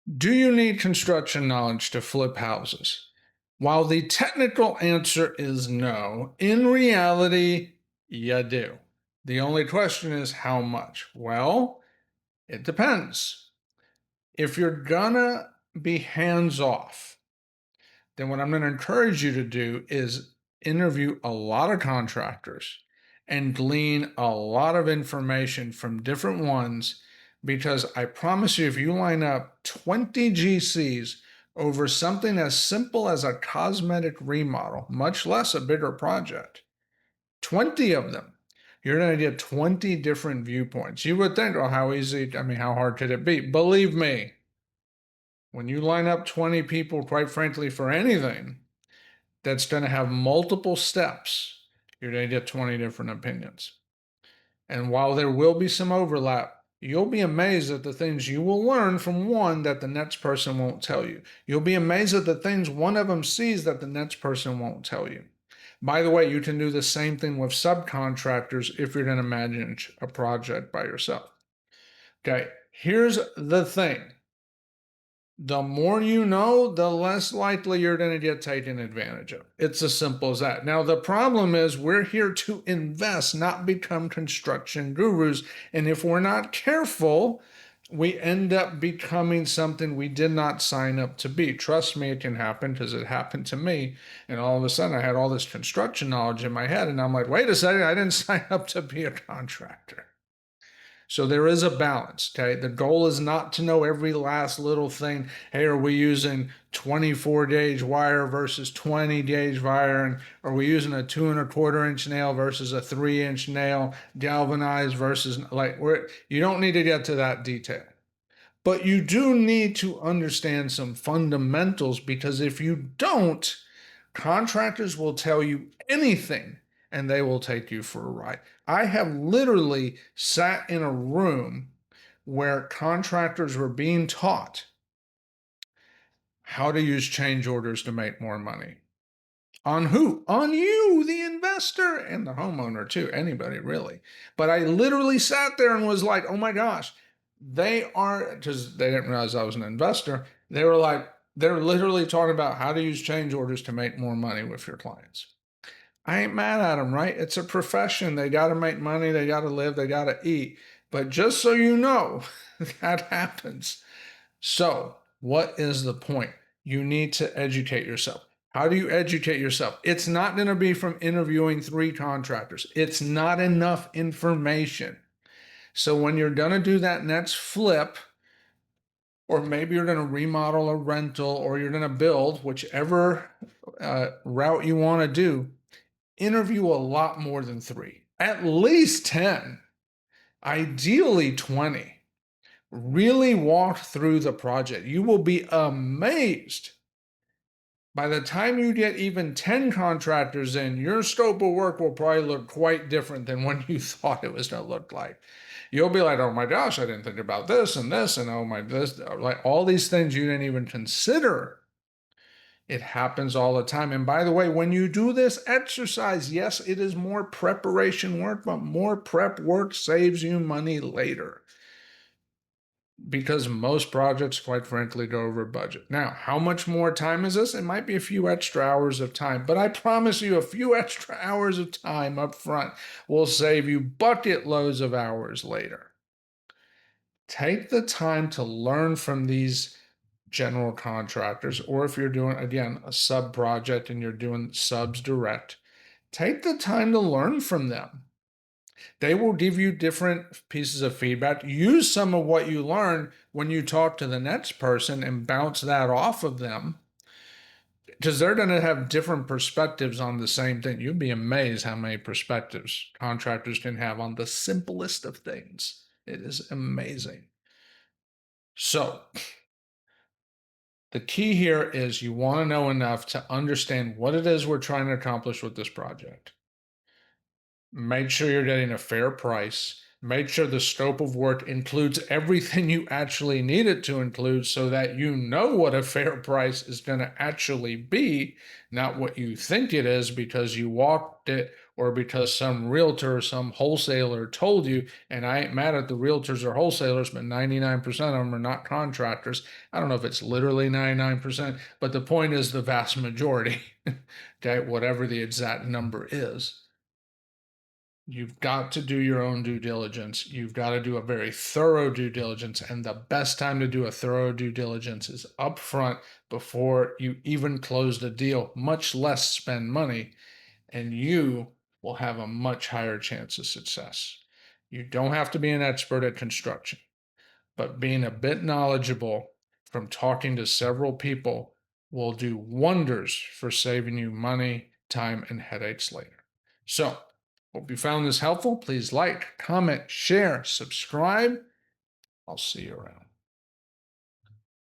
Do you need construction knowledge to flip houses? While the technical answer is no, in reality, you do. The only question is how much? Well, it depends. If you're gonna be hands off, then what I'm going to encourage you to do is interview a lot of contractors and glean a lot of information from different ones, because I promise you, if you line up 20 GCs over something as simple as a cosmetic remodel, much less a bigger project, 20 of them, you're going to get 20 different viewpoints. You would think, oh, how easy, I mean, how hard could it be? Believe me, when you line up 20 people, quite frankly, for anything, that's going to have multiple steps, you're going to get 20 different opinions. And while there will be some overlap, you'll be amazed at the things you will learn from one that the next person won't tell you. You'll be amazed at the things one of them sees that the next person won't tell you. By the way, you can do the same thing with subcontractors if you're going to manage a project by yourself. Okay, here's the thing. The more you know, the less likely you're going to get taken advantage of. It's as simple as that. Now, the problem is we're here to invest, not become construction gurus. And if we're not careful, we end up becoming something we did not sign up to be. Trust me, it can happen, because it happened to me. And all of a sudden, I had all this construction knowledge in my head. And I'm like, wait a second, I didn't sign up to be a contractor. So there is a balance, okay? The goal is not to know every last little thing. Hey, are we using 24 gauge wire versus 20 gauge wire? And are we using a 2¼ inch nail versus a 3-inch nail, galvanized versus, like, you don't need to get to that detail. But you do need to understand some fundamentals, because if you don't, contractors will tell you anything and they will take you for a ride. I have literally sat in a room where contractors were being taught how to use change orders to make more money. On who? On you, the investor, and the homeowner too, anybody really. But I literally sat there and was like, oh my gosh, they are, because they didn't realize I was an investor. They were like, they're literally talking about how to use change orders to make more money with your clients. I ain't mad at them, right? It's a profession. They got to make money. They got to live. They got to eat. But just so you know, that happens. So, what is the point? You need to educate yourself. How do you educate yourself? It's not going to be from interviewing 3 contractors. It's not enough information. So, when you're going to do that next flip, or maybe you're going to remodel a rental, or you're going to build, whichever route you want to do, interview a lot more than 3, at least 10, ideally 20. Really walk through the project. You will be amazed. By the time you get even 10 contractors in, your scope of work will probably look quite different than what you thought it was going to look like. You'll be like, oh my gosh, I didn't think about this and this, and oh my, this, like all these things you didn't even consider. It happens all the time. And by the way, when you do this exercise, yes, it is more preparation work, but more prep work saves you money later, because most projects, quite frankly, go over budget. Now, how much more time is this? It might be a few extra hours of time, but I promise you, a few extra hours of time up front will save you bucket loads of hours later. Take the time to learn from these general contractors, or if you're doing, again, a sub project and you're doing subs direct, take the time to learn from them. They will give you different pieces of feedback. Use some of what you learn when you talk to the next person and bounce that off of them, because they're going to have different perspectives on the same thing. You'd be amazed how many perspectives contractors can have on the simplest of things. It is amazing. So, the key here is you want to know enough to understand what it is we're trying to accomplish with this project. Make sure you're getting a fair price. Make sure the scope of work includes everything you actually need it to include, so that you know what a fair price is going to actually be, not what you think it is because you walked it or because some realtor or some wholesaler told you. And I ain't mad at the realtors or wholesalers, but 99% of them are not contractors. I don't know if it's literally 99%, but the point is the vast majority, okay, whatever the exact number is. You've got to do your own due diligence. You've got to do a very thorough due diligence. And the best time to do a thorough due diligence is up front before you even close the deal, much less spend money, and you will have a much higher chance of success. You don't have to be an expert at construction, but being a bit knowledgeable from talking to several people will do wonders for saving you money, time, and headaches later. So, hope you found this helpful. Please like, comment, share, subscribe. I'll see you around.